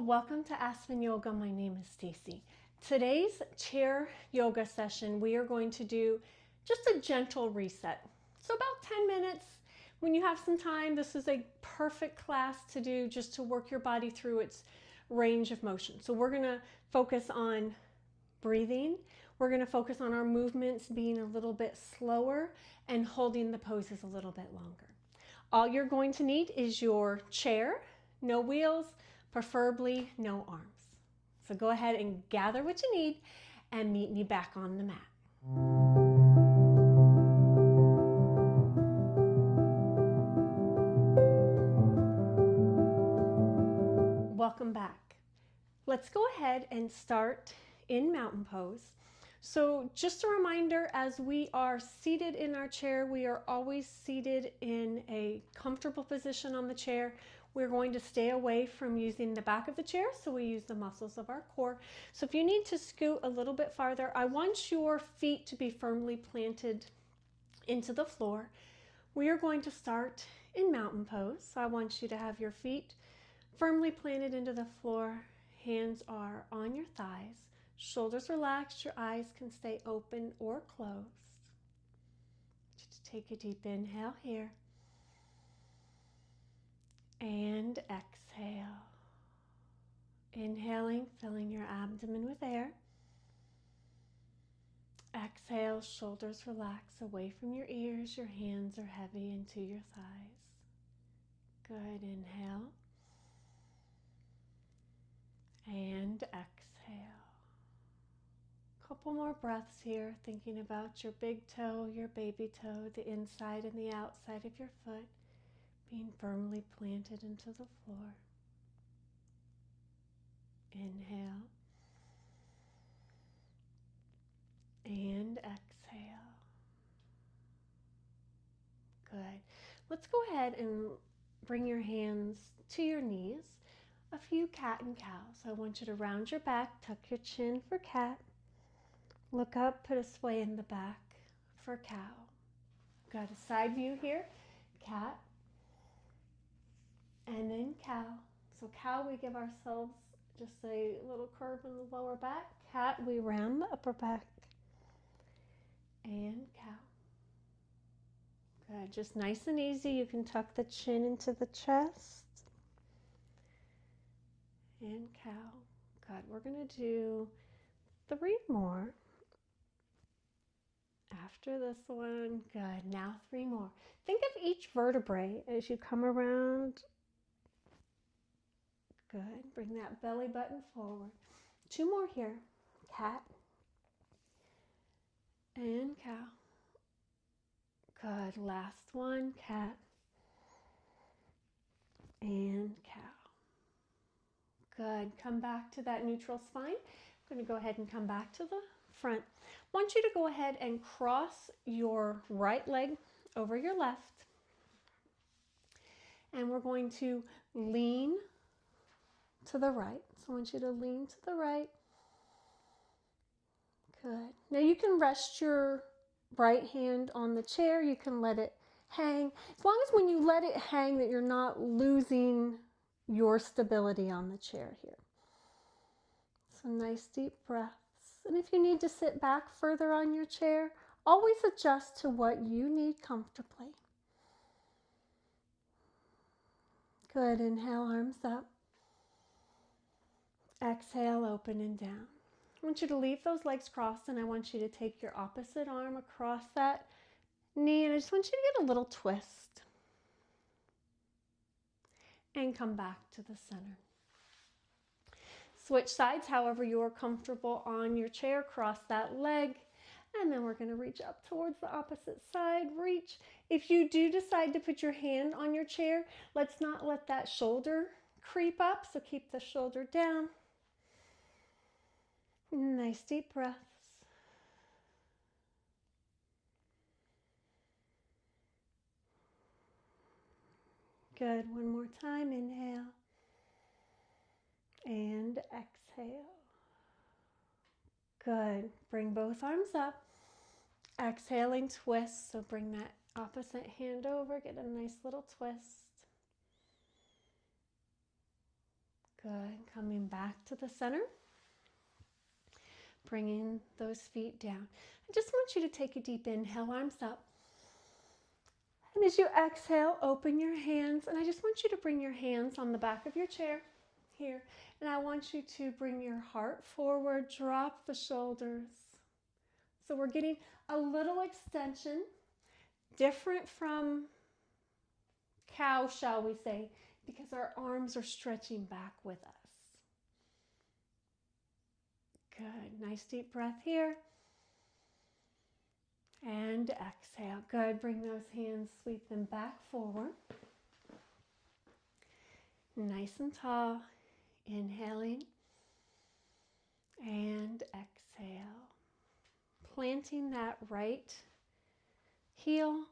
Welcome to Aspen Yoga. My name is Stacy. Today's chair yoga session, we are going to do just a gentle reset. So about 10 minutes. When you have some time, this is a perfect class to do just to work your body through its range of motion. So we're going to focus on breathing. We're going to focus on our movements being a little bit slower and holding the poses a little bit longer. All you're going to need is your chair, no wheels, preferably no arms. So go ahead and gather what you need and meet me back on the mat. Welcome back. Let's go ahead and start in mountain pose. So just a reminder, as we are seated in our chair, we are always seated in a comfortable position on the chair. We're going to stay away from using the back of the chair, so we use the muscles of our core. So if you need to scoot a little bit farther, I want your feet to be firmly planted into the floor. We are going to start in mountain pose. So I want you to have your feet firmly planted into the floor. Hands are on your thighs. Shoulders relaxed, your eyes can stay open or closed. Just take a deep inhale here. And exhale. Inhaling, filling your abdomen with air. Exhale, shoulders relax away from your ears. Your hands are heavy into your thighs. Good, inhale. And exhale. Couple more breaths here, thinking about your big toe, your baby toe, the inside and the outside of your foot being firmly planted into the floor. Inhale. And exhale. Good. Let's go ahead and bring your hands to your knees. A few cat and cow. So I want you to round your back, tuck your chin for cat. Look up, put a sway in the back for cow. Got a side view here, cat, and then cow. So cow, we give ourselves just a little curve in the lower back. Cat, we round the upper back. And cow. Good, just nice and easy. You can tuck the chin into the chest. And cow. Good, we're gonna do 3 more. After this one, good. Now 3 more. Think of each vertebrae as you come around. Good. Bring that belly button forward. 2 more here. Cat and cow. Good. Last one. Cat and cow. Good. Come back to that neutral spine. I'm going to go ahead and come back to the front. I want you to go ahead and cross your right leg over your left. And we're going to lean to the right. So I want you to lean to the right. Good. Now you can rest your right hand on the chair. You can let it hang. As long as when you let it hang that you're not losing your stability on the chair here. Some nice deep breaths. And if you need to sit back further on your chair, always adjust to what you need comfortably. Good. Inhale, arms up. Exhale, open and down. I want you to leave those legs crossed, and I want you to take your opposite arm across that knee, and I just want you to get a little twist. And come back to the center. Switch sides however you're comfortable on your chair. Cross that leg, and then we're going to reach up towards the opposite side. Reach. If you do decide to put your hand on your chair, let's not let that shoulder creep up, so keep the shoulder down. Nice deep breaths. Good. One more time. Inhale. And exhale. Good. Bring both arms up. Exhaling, twist. So bring that opposite hand over. Get a nice little twist. Good. Coming back to the center. Bringing those feet down. I just want you to take a deep inhale, arms up. And as you exhale, open your hands. And I just want you to bring your hands on the back of your chair here. And I want you to bring your heart forward, drop the shoulders. So we're getting a little extension, different from cow, shall we say, because our arms are stretching back with us. Good. Nice deep breath here. And exhale. Good. Bring those hands, sweep them back forward. Nice and tall. Inhaling. And exhale. Planting that right heel,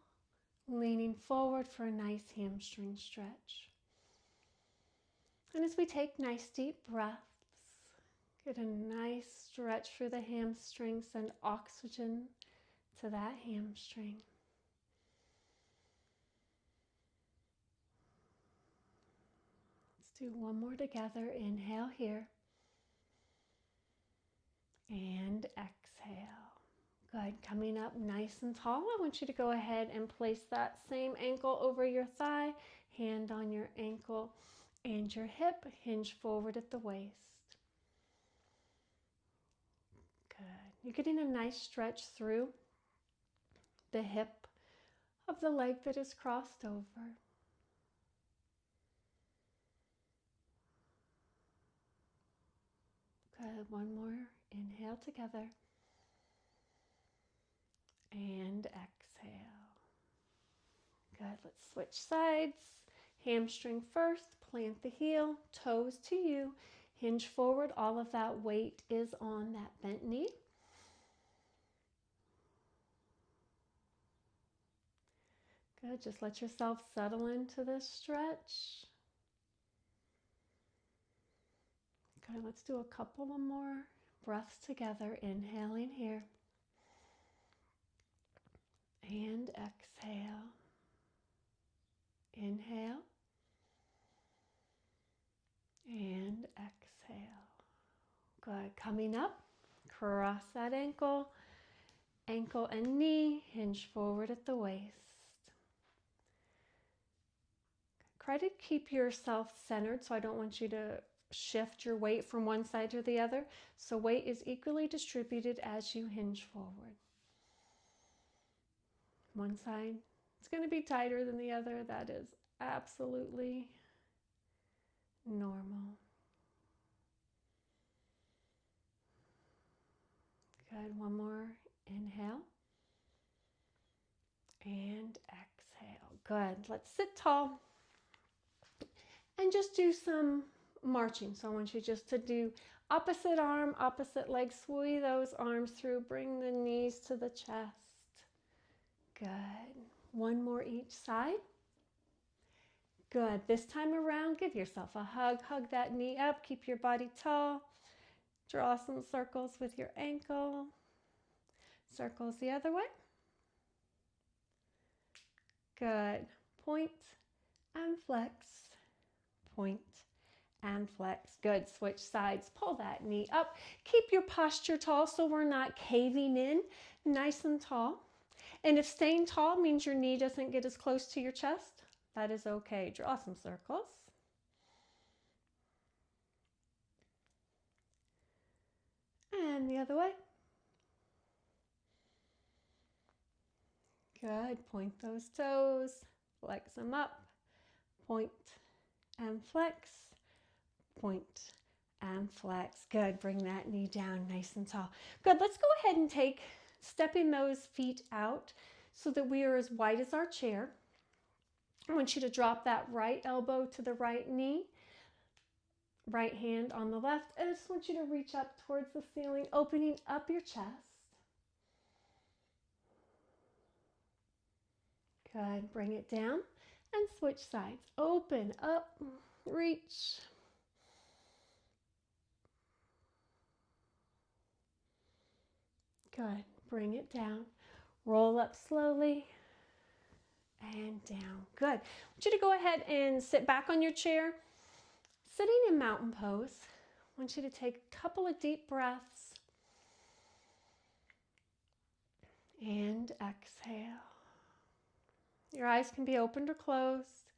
leaning forward for a nice hamstring stretch. And as we take nice deep breaths, get a nice stretch through the hamstrings, send oxygen to that hamstring. Let's do one more together. Inhale here. And exhale. Good. Coming up nice and tall. I want you to go ahead and place that same ankle over your thigh, hand on your ankle and your hip, hinge forward at the waist. Good. You're getting a nice stretch through the hip of the leg that is crossed over. Good. One more. Inhale together. And exhale. Good. Let's switch sides. Hamstring first. Plant the heel. Toes to you. Hinge forward. All of that weight is on that bent knee. Good. Just let yourself settle into this stretch. Good. Let's do a couple of more breaths together. Inhaling here. And exhale. Inhale. And exhale. Good. Coming up, cross that ankle. Ankle and knee, hinge forward at the waist. Try to keep yourself centered, so I don't want you to shift your weight from one side to the other. So weight is equally distributed as you hinge forward. One side, it's going to be tighter than the other. That is absolutely normal. Good. One more. Inhale. And exhale. Good. Let's sit tall and just do some marching. So I want you just to do opposite arm, opposite leg. Sway those arms through. Bring the knees to the chest. Good. One more each side. Good. This time around, give yourself a hug. Hug that knee up. Keep your body tall. Draw some circles with your ankle. Circles the other way. Good. Point and flex. Point and flex. Good. Switch sides. Pull that knee up. Keep your posture tall so we're not caving in. Nice and tall. And if staying tall means your knee doesn't get as close to your chest, that is okay. Draw some circles. And the other way. Good. Point those toes. Flex them up. Point and flex. Point and flex. Good. Bring that knee down nice and tall. Good. Let's go ahead and take stepping those feet out so that we are as wide as our chair. I want you to drop that right elbow to the right knee, right hand on the left, and I just want you to reach up towards the ceiling, opening up your chest. Good. Bring it down and switch sides. Open up, reach. Good. Bring it down. Roll up slowly and down. Good. I want you to go ahead and sit back on your chair. Sitting in mountain pose, I want you to take a couple of deep breaths and exhale. Your eyes can be opened or closed.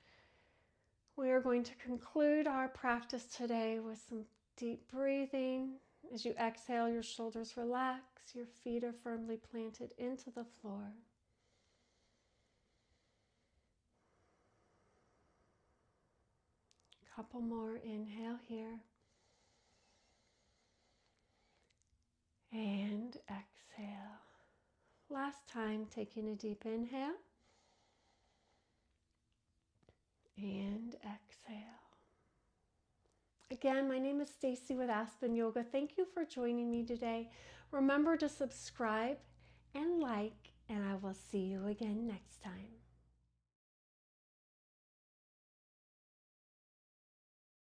We are going to conclude our practice today with some deep breathing. As you exhale, your shoulders relax, your feet are firmly planted into the floor. A couple more, inhale here. And exhale. Last time, taking a deep inhale. And exhale. Again, my name is Stacy with Aspen Yoga. Thank you for joining me today. Remember to subscribe and like, and I will see you again next time.